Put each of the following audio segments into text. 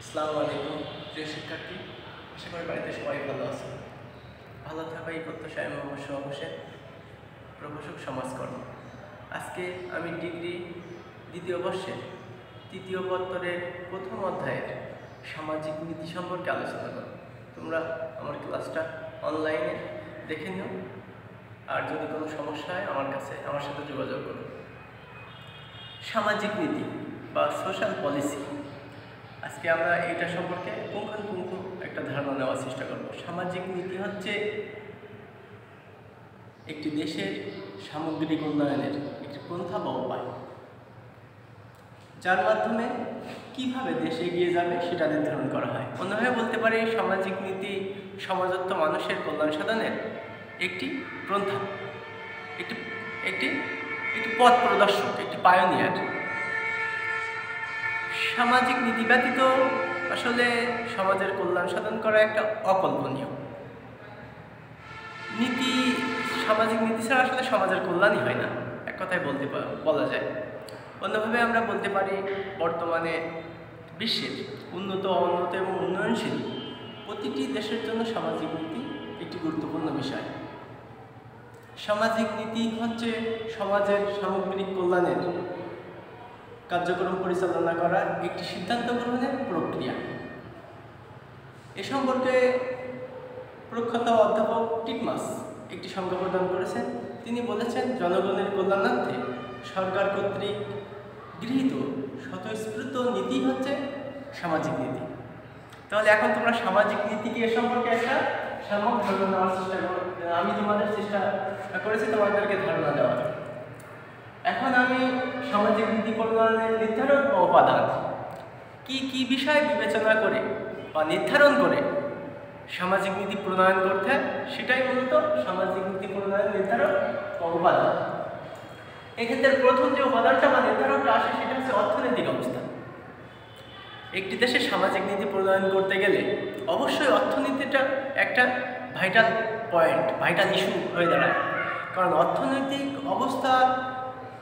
আসসালামু আলাইকুম প্রিয় শিক্ষার্থী, আশা করি বাড়িতে সবাই ভালো আছে। ভালো থাকা এই প্রত্যাশায় আমি অবশ্যই হোসেন, প্রভাষক সমাজকর্ম। আজকে আমি ডিগ্রি দ্বিতীয় বর্ষের তৃতীয় পত্তরের প্রথম অধ্যায়ের সামাজিক নীতি সম্পর্কে আলোচনা করব। তোমরা আমার ক্লাসটা অনলাইনে দেখে নিও, আর যদি কোনো সমস্যা হয় আমার সাথে যোগাযোগ করো। সামাজিক নীতি বা সোশ্যাল পলিসি, আজকে আমরা এটা সম্পর্কে পুঙ্খানুপুঙ্খ একটা ধারণা নেওয়ার চেষ্টা করব। সামাজিক নীতি হচ্ছে একটি দেশের সামগ্রিক উন্নয়নের একটি পন্থা বা উপায়, যার মাধ্যমে কিভাবে দেশ এগিয়ে যাবে সেটা নির্ধারণ করা হয়। অন্যভাবে বলতে পারি, সামাজিক নীতি সমাজত্ব মানুষের কল্যাণ সাধনের একটি পন্থা, একটি একটি একটি পথ প্রদর্শক, একটি পায়োনিয়ার। সামাজিক নীতি ব্যতীত আসলে সমাজের কল্যাণ সাধন করা একটা অকল্পনীয় নীতি। সামাজিক নীতি ছাড়া আসলে সমাজের কল্যাণই হয় না, এক কথায় বলা যায়। অন্যভাবে আমরা বলতে পারি, বর্তমানে বিশ্বের উন্নত, অউন্নত এবং উন্নয়নশীল প্রতিটি দেশের জন্য সামাজিক নীতি একটি গুরুত্বপূর্ণ বিষয়। সামাজিক নীতি হচ্ছে সমাজের সামগ্রিক কল্যাণের কার্যক্রম পরিচালনা করার একটি সিদ্ধান্ত গ্রহণের প্রক্রিয়া। এ সম্পর্কে প্রখ্যাত অধ্যাপক টিটমাস একটি সংজ্ঞা প্রদান করেছেন। তিনি বলেছেন, জনগণের কল্যাণার্থে সরকার কর্তৃক গৃহীত স্বতঃস্ফূর্ত নীতি হচ্ছে সামাজিক নীতি। তাহলে এখন তোমরা সামাজিক নীতিকে এ সম্পর্কে একটা সামগ্রিক ধারণা নেওয়ার চেষ্টা করো। আমি তোমাদের চেষ্টা করেছি তোমাদেরকে ধারণা দেওয়ার। এখন আমি সামাজিক নীতি প্রণয়নের নির্ধারণ ও উপাদান কি কি বিষয় বিবেচনা করে বা নির্ধারণ করে সামাজিক নীতি প্রণয়ন করতে হয়, সেটাই মূলত সামাজিক নীতি প্রণয়নের নির্ধারণ ও উপাদান। এক্ষেত্রে প্রথম যে উপাদানটা বা নির্ধারণটা আসে সেটা হচ্ছে অর্থনৈতিক অবস্থা। একটি দেশে সামাজিক নীতি প্রণয়ন করতে গেলে অবশ্যই অর্থনীতিটা একটা ভাইটাল পয়েন্ট, ভাইটাল ইস্যু হয়ে দাঁড়ায়। কারণ অর্থনৈতিক অবস্থা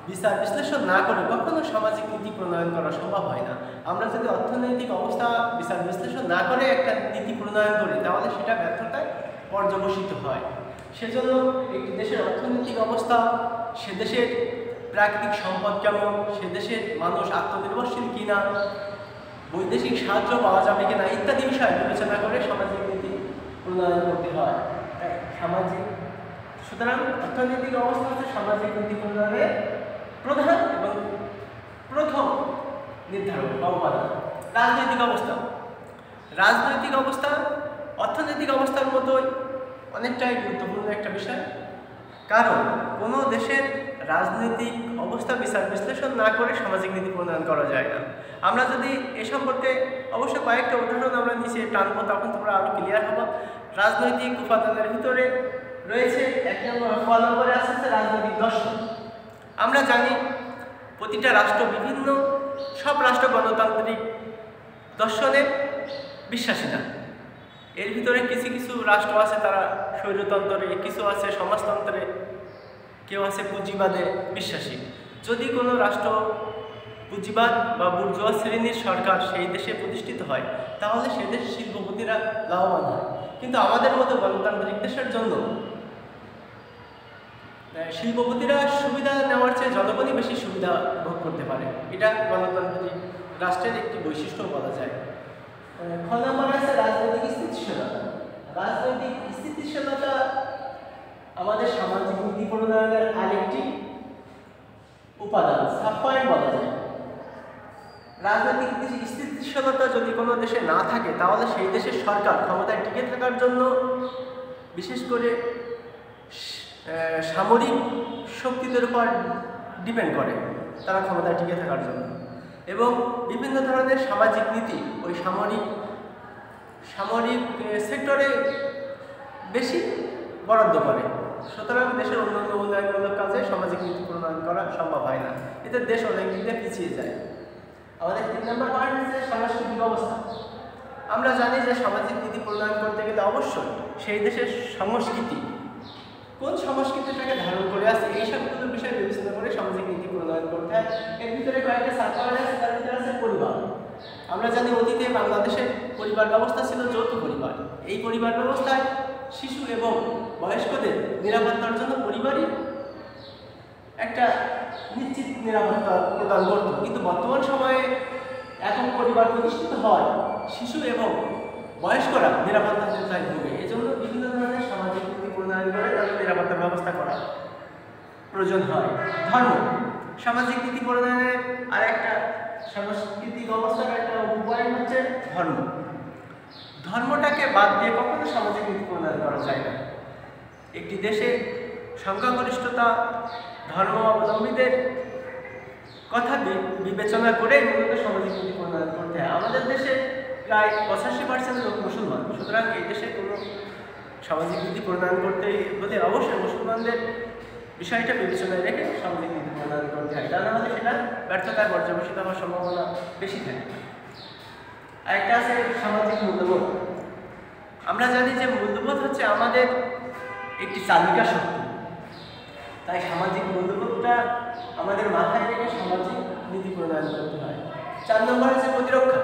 বিচার বিশ্লেষণ না করে কখনো সামাজিক নীতি প্রণয়ন করা সম্ভব হয় না। আমরা যদি অর্থনৈতিক অবস্থা বিচার বিশ্লেষণ না করে একটা নীতি প্রণয়ন করি, তাহলে সেটা ব্যর্থতায় পর্যবসিত হয়। সেজন্য একটি দেশের অর্থনৈতিক অবস্থা, সে দেশের প্রাকৃতিক সম্পদ কেমন, সে দেশের মানুষ আত্মনির্ভরশীল কিনা, বৈদেশিক সাহায্য পাওয়া যাবে কিনা ইত্যাদি বিষয় বিবেচনা করে সামাজিক নীতি প্রণয়ন করতে হয়। সুতরাং অর্থনৈতিক অবস্থা হচ্ছে সামাজিক নীতি প্রণয়নের প্রধান এবং প্রথম নির্ধারণ বা উপাদান। রাজনৈতিক অবস্থা অর্থনৈতিক অবস্থার মতোই অনেকটাই গুরুত্বপূর্ণ একটা বিষয়। কারণ কোনো দেশের রাজনৈতিক অবস্থা বিচার বিশ্লেষণ না করে সামাজিক নীতি প্রণয়ন করা যায় না। আমরা যদি এ সম্পর্কে অবশ্য কয়েকটা উদাহরণ আমরা নিচে টানবো, তখন তোমরা আরও ক্লিয়ার হবো। রাজনৈতিক উপাদানের ভিতরে রয়েছে এক নম্বরে আছে রাজনৈতিক দর্শন। আমরা জানি প্রতিটা রাষ্ট্র সব রাষ্ট্র গণতান্ত্রিক দর্শনে বিশ্বাসী না। এর ভিতরে কিছু কিছু রাষ্ট্র আছে তারা স্বৈরতন্ত্রে, কিছু আছে সমাজতন্ত্রে, কেউ আছে পুঁজিবাদে বিশ্বাসী। যদি কোনো রাষ্ট্র পুঁজিবাদ বা বুর্জোয়া শ্রেণীর সরকার সেই দেশে প্রতিষ্ঠিত হয়, তাহলে সে দেশের শিল্পপতিরা লাভবান হয়। কিন্তু আমাদের মতো গণতান্ত্রিক দেশের জন্য শিল্পপতিরা সুবিধা নেওয়ার চেয়ে জনগণই বেশি সুবিধা ভোগ করতে পারে। এটা গণতান্ত্রিক রাষ্ট্রের একটি বৈশিষ্ট্য বলা যায়। খ নম্বর আছে রাজনৈতিক স্থিতিশীলতা। রাজনৈতিক স্থিতিশীলতা আমাদের সামাজিক নীতি প্রণয়নের আরেকটি উপাদান, সাব পয়েন্ট বলা যায়। রাজনৈতিক স্থিতিশীলতা যদি কোনো দেশে না থাকে, তাহলে সেই দেশের সরকার ক্ষমতায় টিকে থাকার জন্য বিশেষ করে সামরিক শক্তিদের উপর ডিপেন্ড করে তারা ক্ষমতায় টিকে থাকার জন্য, এবং বিভিন্ন ধরনের সামাজিক নীতি ওই সামরিক সেক্টরে বেশি বরাদ্দ করে। সুতরাং দেশের অন্যান্য উন্নয়নমূলক কাজে সামাজিক নীতি প্রণয়ন করা সম্ভব হয় না। এতে দেশ অনেক দিকে পিছিয়ে যায়। আমাদের 3 নম্বর পয়েন্ট হচ্ছে সাংস্কৃতিক অবস্থা। আমরা জানি যে সামাজিক নীতি প্রণয়ন করতে গেলে অবশ্যই সেই দেশের সংস্কৃতি, কোন সংস্কৃতিটাকে ধারণ করে আছে, এই সবগুলো বিষয় বিবেচনা করে সামাজিক নীতি প্রণয়ন করতে হয়। এর ভিতরে কয়েকটা সাব পয়েন্ট আছে, তার ভিতরে আছে পরিবার। আমরা জানি অতীতে বাংলাদেশের পরিবার ব্যবস্থা ছিল যৌথ পরিবার। এই পরিবার ব্যবস্থায় শিশু এবং বয়স্কদের নিরাপত্তার জন্য পরিবারই একটা নিশ্চিত নিরাপত্তা প্রদান করত। কিন্তু বর্তমান সময়ে এখন পরিবার প্রতিষ্ঠিত হয় শিশু এবং বয়স্করা নিরাপত্তাহীনতায় ভোগে। এজন্য বিভিন্ন ধরনের সামাজিক নীতি প্রণয়ন করে তাদের নিরাপত্তার ব্যবস্থা করা প্রয়োজন হয়। ধর্ম সামাজিক নীতি প্রণয়নের আর একটা সাংস্কৃতিক অবস্থার একটা উপায় হচ্ছে ধর্ম। ধর্মটাকে বাদ দিয়ে কখনো সামাজিক নীতি প্রণয়ন করা যায় না। একটি দেশে সংখ্যাগরিষ্ঠতা ধর্ম অবলম্বীদের কথা বিবেচনা করে মূলত সামাজিক নীতি প্রণয়ন করতে হয়। আমাদের দেশে প্রায় 85% লোক মুসলমান। সুতরাং এই দেশে কোনো সামাজিক নীতি প্রণয়ন করতে হলে অবশ্যই মুসলমানদের বিষয়টা বিবেচনায় রেখে সামাজিক নীতি প্রণয়ন করতে হয়। তা না হলে সেটা ব্যর্থতায় পর্যবেসিত হওয়ার সম্ভাবনা বেশি থাকে। আরেকটা আছে সামাজিক মূল্যবোধ। আমরা জানি যে মূল্যবোধ হচ্ছে আমাদের একটি চালিকা শক্তি। তাই সামাজিক মূল্যবোধটা আমাদের মাথায় রেখে সামাজিক নীতি প্রণয়ন করতে হয়। 4 নম্বর হচ্ছে প্রতিরক্ষা।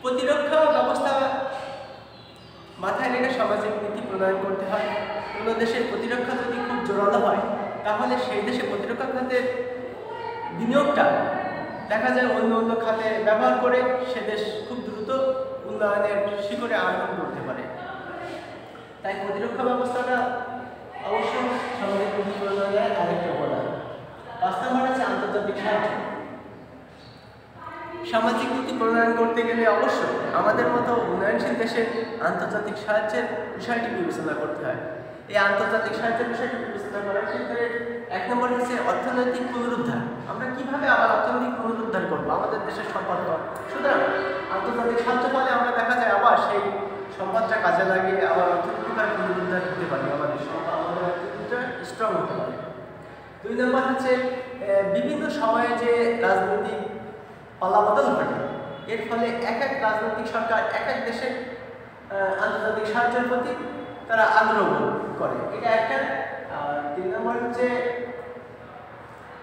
প্রতিরক্ষা ব্যবস্থা মাথায় রেখে সামাজিক নীতি প্রণয়ন করতে হয়। কোনো দেশের প্রতিরক্ষা যদি খুব জোরালো হয় তাহলে সেই দেশে প্রতিরক্ষা খাতের বিনিয়োগটা দেখা যায় অন্য অন্য খাতে ব্যবহার করে সে দেশ খুব দ্রুত উন্নয়নের শিখরে আরোহণ করতে পারে। তাই প্রতিরক্ষা ব্যবস্থাটা অবশ্যই সামাজিক নীতি প্রণয়নের আরেকটা উপাদান। 5 নম্বর হচ্ছে আন্তর্জাতিক সাহায্য। সামাজিক নীতি প্রণয়ন করতে গেলে অবশ্যই আমাদের মতো উন্নয়নশীল দেশের আন্তর্জাতিক সাহায্যের বিষয়টি বিবেচনা করতে হয়। এই আন্তর্জাতিক সাহায্যের বিষয়টি বিবেচনা করার ক্ষেত্রে 1 নম্বর হচ্ছে অর্থনৈতিক পুনরুদ্ধার। আমরা কিভাবে আবার অর্থনৈতিক পুনরুদ্ধার করবো আমাদের দেশের সম্পদ। সুতরাং আন্তর্জাতিক সাহায্য ফলে আমরা দেখা যায় আবার সেই সম্পদটা কাজে লাগিয়ে আবার অর্থনৈতিকভাবে পুনরুদ্ধার করতে পারি, আমাদের অর্থনীতিটা স্ট্রং হতে পারে। 2 নম্বর হচ্ছে বিভিন্ন সময়ে যে রাজনৈতিক পালাবদল ঘটে, এর ফলে এক এক রাজনৈতিক সরকার এক এক দেশের আন্তর্জাতিক সাহায্যের প্রতি তারা আগ্রহ করে, এটা একটা। আর 3 নম্বর হচ্ছে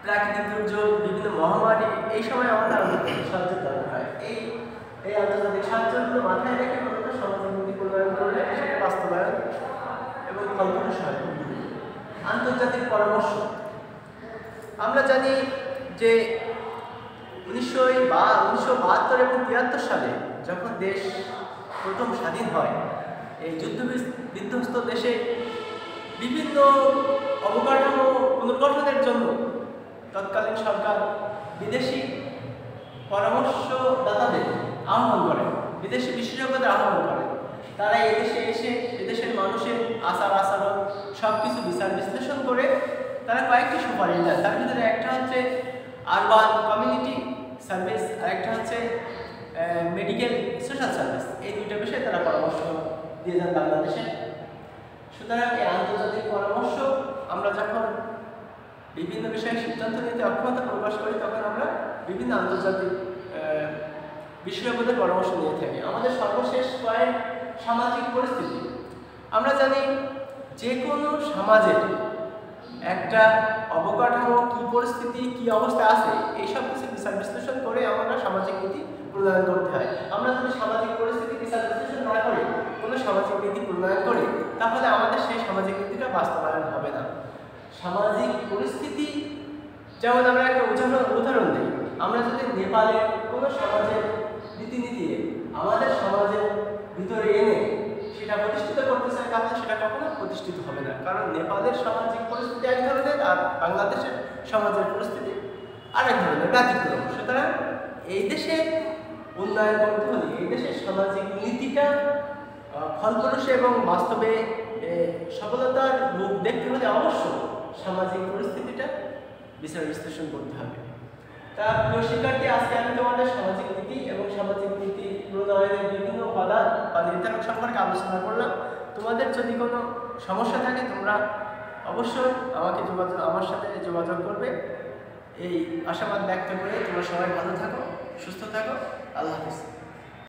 প্রাকৃতিক দুর্যোগ, বিভিন্ন মহামারী, এই সময় আমাদের আন্তর্জাতিক সাহায্যের দরকার হয়। এই আন্তর্জাতিক সাহায্যগুলো মাথায় রেখে মূলত সামাজিক নীতি প্রণয়ন করলে সেটা বাস্তবায়ন এবং ফলপ্রসূ হয়। আন্তর্জাতিক পরামর্শ। আমরা জানি যে 1972 এবং 73 সালে যখন দেশ প্রথম স্বাধীন হয়, এই যুদ্ধ বিধ্বস্ত দেশে বিভিন্ন অবকাঠামো পুনর্গঠনের জন্য তৎকালীন সরকার বিদেশি পরামর্শদাতাদের আহ্বান করেন, বিদেশি বিশেষজ্ঞদের আহ্বান করেন। তারা এদেশে এসে এদেশের মানুষের আচার আচরণ সব কিছু বিচার বিশ্লেষণ করে তারা কয়েকটি সুপারিশ দেন। তার ভিতরে একটা হচ্ছে আরবান কমিউনিটি সার্ভিস, আর একটা হচ্ছে মেডিকেল সোশ্যাল সার্ভিস। এই 2টা বিষয়ে তারা পরামর্শ দিয়ে যান বাংলাদেশে। সুতরাং এই আন্তর্জাতিক পরামর্শ আমরা যখন বিভিন্ন বিষয়ে সিদ্ধান্ত নিতে অক্ষমতা প্রকাশ করি তখন আমরা বিভিন্ন আন্তর্জাতিক বিশেষজ্ঞদের পরামর্শ নিয়ে থাকি। আমাদের সর্বশেষ পয়েন্ট সামাজিক পরিস্থিতি। আমরা জানি যে কোনো সমাজের একটা অবকাঠামো কী পরিস্থিতি কী অবস্থা আছে এইসব কিছু বিচার বিশ্লেষণ করে আমরা সামাজিক নীতি প্রণয়ন করতে হয়। আমরা যদি সামাজিক পরিস্থিতি বিচার বিশ্লেষণ না করে কোনো সামাজিক নীতি প্রণয়ন করি তাহলে আমাদের সেই সামাজিক নীতিটা বাস্তবায়ন হবে না। সামাজিক পরিস্থিতি যেমন আমরা একটা উদাহরণ দিই, আমরা যদি নেপালের কোনো সমাজের রীতিনীতি আমাদের সমাজের ভিতরে এনে সেটা প্রতিষ্ঠিত করতে চাই তাহলে সেটা কখনো প্রতিষ্ঠিত হবে না, কারণ নেপালের সামাজিক পরিস্থিতি এক ধরনের আর বাংলাদেশের সমাজের পরিস্থিতি আরেক ধরনের, ব্যতিক্রম। সুতরাং এই দেশে উন্নয়ন করতে হলে এই দেশের সামাজিক নীতিটা ফলপ্রসূ এবং বাস্তবে সফলতার মুখ দেখতে হলে অবশ্যই সামাজিক পরিস্থিতিটা বিচার বিশ্লেষণ করতে হবে। তা প্রিয় শিক্ষার্থী, আজকে আমি তোমাদের সামাজিক নীতি এবং সামাজিক নীতি প্রণয়নের বিভিন্ন উপাদান বা নির্ধারণ সম্পর্কে আলোচনা করলাম। তোমাদের যদি কোনো সমস্যা থাকে তোমরা অবশ্যই আমার সাথে যোগাযোগ করবে। এই আশাবাদ ব্যক্ত করে তোমরা সবাই ভালো থাকো, সুস্থ থাকো। আল্লাহ হাফেজ।